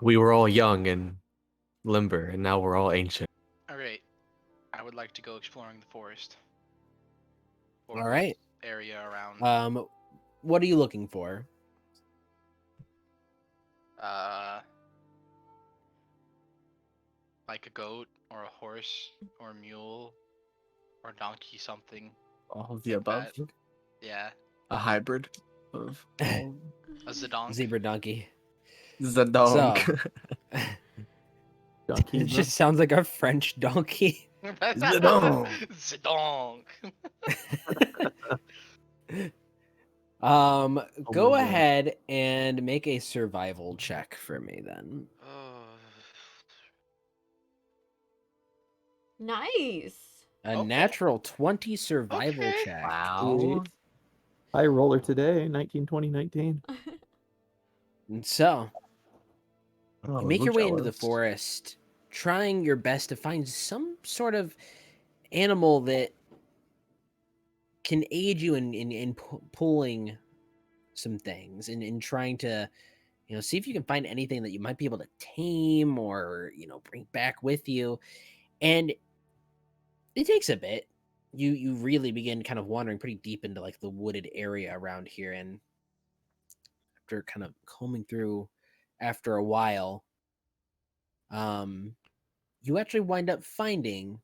We were all young and limber, and now we're all ancient. Alright. I would like to go exploring the forest. All right. Area around. What are you looking for? Like a goat or a horse or a mule or donkey something. All of the Like above. that. Yeah. A hybrid of A zedonk. Zebra donkey. Zadonk. So, Donkey. it just sounds like a French donkey. Zedonk. Zedonk. Go my God. ahead and make a survival check for me then. Oh. Nice. A Okay. natural 20 survival Okay. check. Wow. High roller today, 19. And so, Oh, you make I'm your way into the jealous. forest, trying your best to find some sort of animal that can aid you in pulling some things and in trying to, see if you can find anything that you might be able to tame or, bring back with you. And it takes a bit. You really begin kind of wandering pretty deep into like the wooded area around here, and after kind of combing through after a while, you actually wind up finding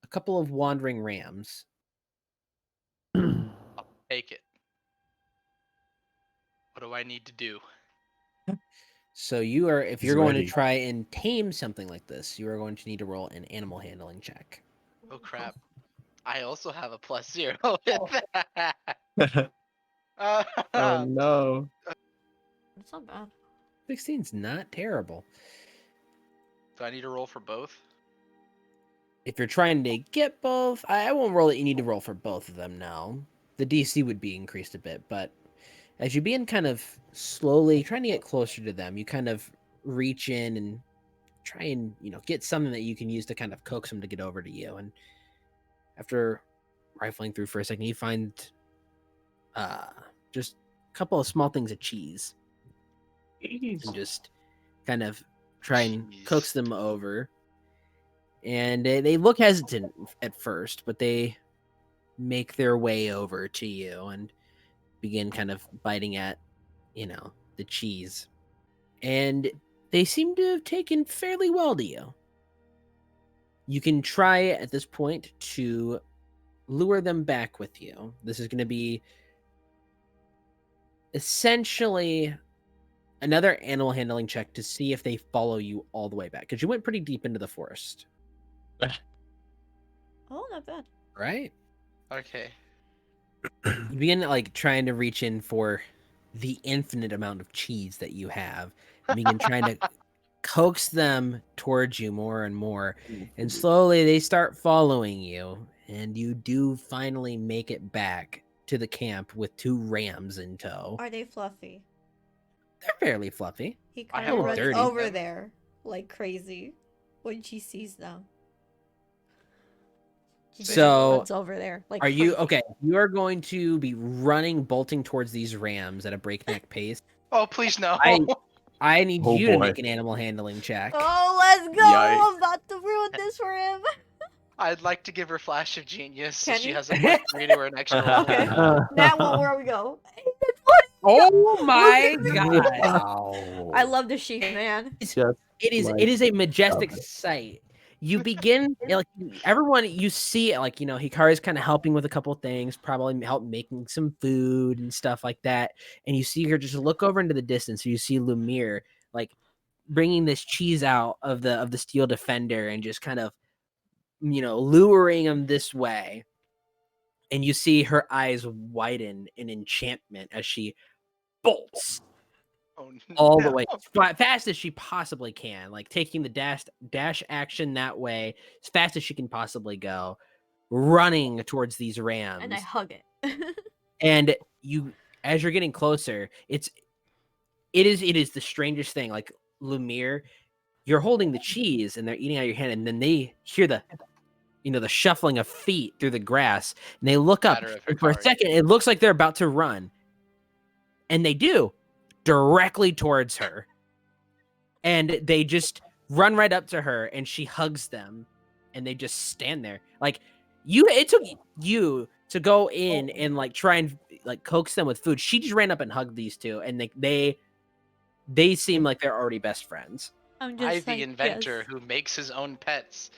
a couple of wandering rams. I'll take it. What do I need to do? So you are, if He's you're going ready. to try and tame something like this, you are going to need to roll an animal handling check. Oh crap. I also have a +0 with that. Oh no. That's not bad. 16's not terrible. Do I need to roll for both? If you're trying to get both, I won't roll it. You need to roll for both of them now. The DC would be increased a bit, but as you begin kind of slowly trying to get closer to them, you kind of reach in and try and, get something that you can use to kind of coax them to get over to you. And after rifling through for a second, you find just a couple of small things of cheese. And just kind of try and coax them over. And they look hesitant at first, but they make their way over to you and begin kind of biting at, the cheese. And they seem to have taken fairly well to you. You can try at this point to lure them back with you. This is going to be essentially another animal handling check to see if they follow you all the way back, because you went pretty deep into the forest. Oh, not bad. Right? Okay. You begin like trying to reach in for the infinite amount of cheese that you have. You begin trying to coax them towards you more and more. And slowly they start following you. And you do finally make it back to the camp with 2 rams in tow. Are they fluffy? They're fairly fluffy. He I kind have of already runs seen over them. there like crazy when she sees them. He just So, runs over there like Are you crazy. okay? You are going to be running, bolting towards these rams at a breakneck pace. Oh, please no. I need Oh, you to boy. make an animal handling check. Oh, let's go! Yikes. I'm about to ruin this for him. I'd like to give her Flash of Genius so Can she you? has a +3 to her next roll. Okay. That one, where we go? Oh my Look god! Wow. I love the sheep, man. Just It is a majestic Love it. sight. You begin like everyone you see like Hikari's kind of helping with a couple things, probably help making some food and stuff like that. And you see her just look over into the distance. You see Lumir like bringing this cheese out of the steel defender and just kind of luring him this way. And you see her eyes widen in enchantment as she bolts Oh, all no. the way fast as she possibly can, like taking the dash action that way as fast as she can possibly go, running towards these rams. And I hug it. And you, as you're getting closer, it is the strangest thing. Like Lumir, you're holding the cheese and they're eating out of your hand, and then they hear the shuffling of feet through the grass, and they look up, Matter of and for a Hikari. second it looks like they're about to run, and they do directly towards her. and they just run right up to her, and she hugs them, and they just stand there. Like it took you to go in and like try and like coax them with food. She just ran up and hugged these two, and they seem like they're already best friends. I'm I, just the like, inventor yes. who makes his own pets,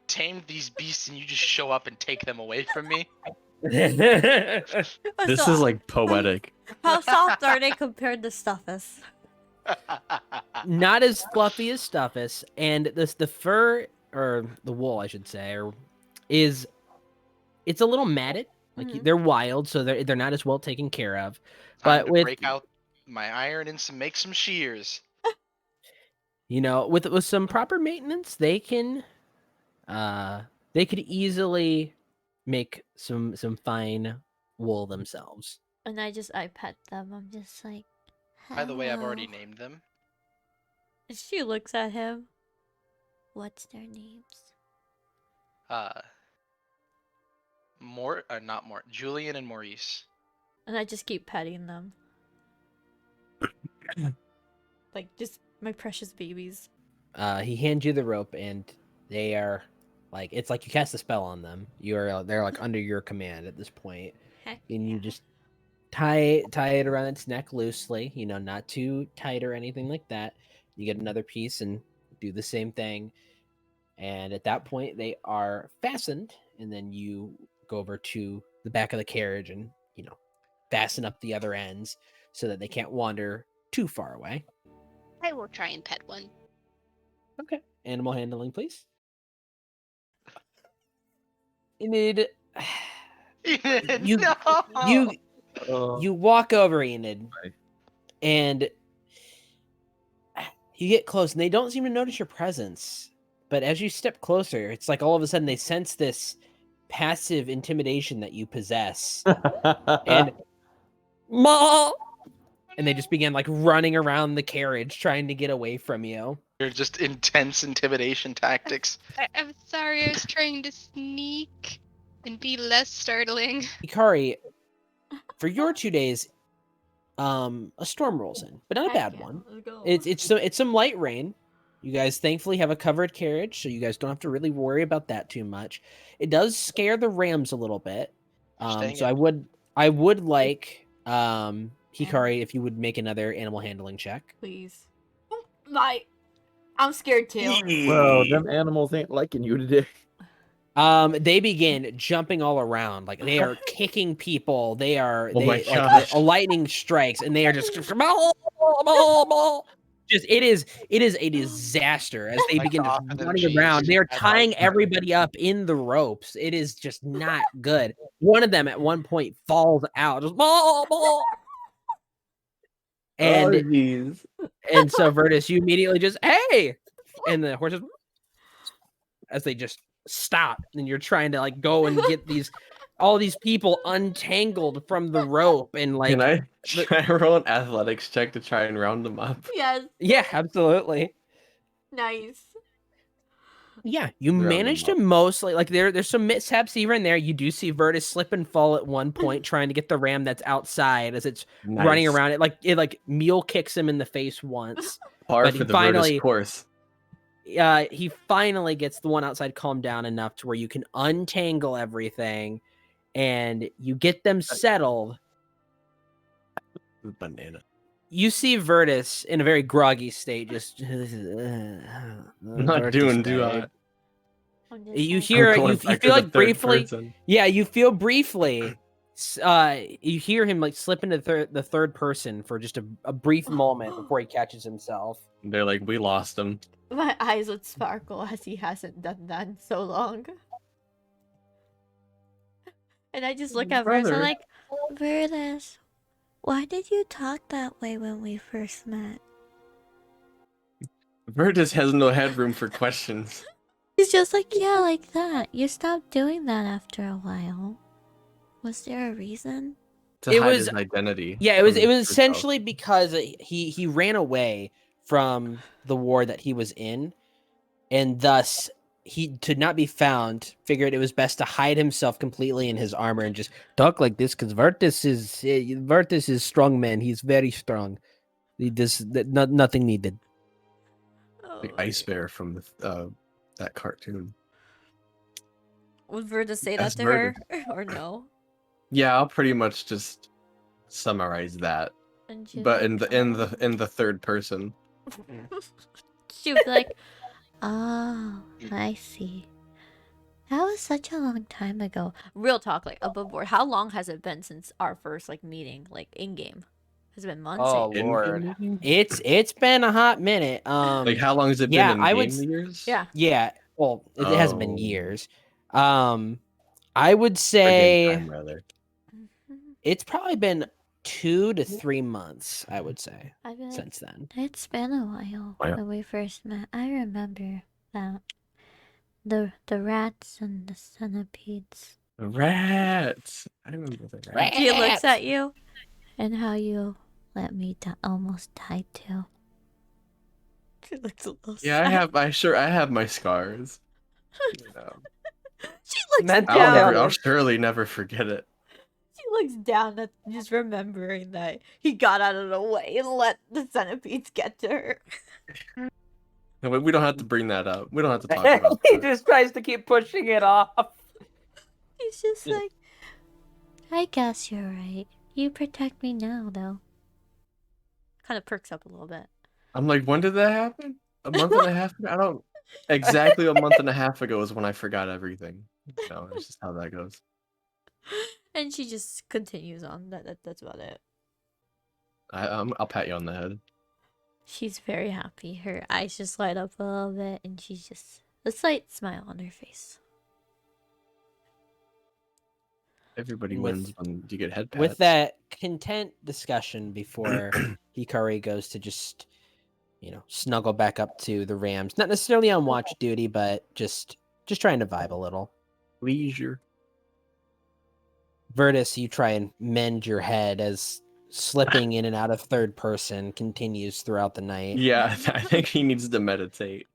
tamed these beasts, and you just show up and take them away from me. This So, is like poetic. how soft are they compared to Stuffus? Not as fluffy as Stuffus, and the fur, or the wool, I should say, it's a little matted. Like Mhm. they're wild, so they're not as well taken care of. Time But to with break out my iron and make some shears. with some proper maintenance, they could easily make some fine wool themselves. And I pet them. I'm just like, By the way, I've already "Hello." named them. She looks at him. What's their names? Julian and Maurice. And I just keep petting them. Like, just my precious babies. He hands you the rope, and they are like, it's like you cast a spell on them. They're like under your command at this point, Heck and you yeah. just tie it around its neck loosely. Not too tight or anything like that. You get another piece and do the same thing, and at that point they are fastened. And then you go over to the back of the carriage and fasten up the other ends so that they can't wander too far away. I will try and pet one. Okay. Animal handling, please. Enid, you No! you walk over Enid, Right. and you get close, and they don't seem to notice your presence. But as you step closer, it's like all of a sudden they sense this passive intimidation that you possess, and Ma! And they just begin like running around the carriage trying to get away from you. You're just intense intimidation tactics. I'm sorry, I was trying to sneak and be less startling. Hikari, for your 2 days, a storm rolls in, but not a Heck bad yeah, one. let's go. It's some light rain. You guys thankfully have a covered carriage, so you guys don't have to really worry about that too much. It does scare the rams a little bit. Staying So in. I would like Hikari, if you would make another animal handling check. Please. I'm scared too. Whoa, them animals ain't liking you today. They begin jumping all around, like they are kicking people. They are Oh my like gosh. a lightning strikes, and they are just just it is a disaster as they Like begin the just opposite of running cheese. around. They are I like tying that. everybody up in the ropes. It is just not good. One of them at one point falls out, just and jeez. and so Virtus, you immediately just hey, and the horses as they just stop, and you're trying to like go and get all these people untangled from the rope, and like Can I try to roll an athletics check to try and round them up? Yes. yeah, absolutely. Nice. Yeah, you Round manage them to mostly like there's some mishaps here and there. You do see Virtus slip and fall at one point trying to get the ram that's outside as it's running Nice. around. It like mule kicks him in the face once. Par but for he the finally- Virtus course. He finally gets the one outside calmed down enough to where you can untangle everything, and you get them settled. Banana. You see Virtus in a very groggy state, just Not doing too hot. I'm just You like, hear I'm going you back to feel the like third briefly. person. Yeah, you feel briefly. You hear him like slip into the third person for just a brief moment before he catches himself. They're like, we lost him. my eyes would sparkle as he hasn't done that in so long. And I just look at Virtus, I'm Brother. like, Virtus, why did you talk that way when we first met? Virtus has no headroom for questions. He's just like, yeah, like that. You stopped doing that after a while. Was there a reason? To It hide was- his identity. Yeah, it was from essentially herself. because he ran away from the war that he was in, and thus he to not be found figured it was best to hide himself completely in his armor and just talk like this because Virtus is strong man. He's very strong. He does nothing needed. Like Ice Bear from that cartoon. Would Verda say that That's to her or no? Yeah, I'll pretty much just summarize that, And she's but like, in the third person. she was like, Oh, I see. that was such a long time ago. Real talk, like above board. How long has it been since our first like meeting, like in game? Has it been months? Oh In-game lord, meeting? it's been a hot minute. Like how long has it yeah, been in I game would years? Yeah. Yeah, well, it hasn't been Oh. years. I would Or game say time, rather. it's probably been 2 to 3 months. I would say I've been like, since then. It's been a while Wow. when we first met. I remember that. The rats and the centipedes. The rats. I remember the rats. he looks at you. And how you let me almost die too. She looks a little Yeah, sad. I have my scars. You know. She looks Mental down. I'll surely never forget it. She looks down at just remembering that he got out of the way and let the centipedes get to her. No, we don't have to bring that up. We don't have to talk about He that. just tries to keep pushing it off. He's just like, I guess you're right. You protect me now, though. kind of perks up a little bit. I'm like, when did that happen? A month and a half ago? I don't exactly a month and a half ago is when I forgot everything. No, it's just how that goes. And she just continues on. That's about it. I'll pat you on the head. She's very happy. Her eyes just light up a little bit, and she's just a slight smile on her face. Everybody With- wins when you get head pats. With that content discussion before Hikari goes to just, snuggle back up to the Rams. Not necessarily on watch duty, but just trying to vibe a little. leisure. Virtus, you try and mend your head as slipping in and out of third person continues throughout the night. Yeah, I think he needs to meditate.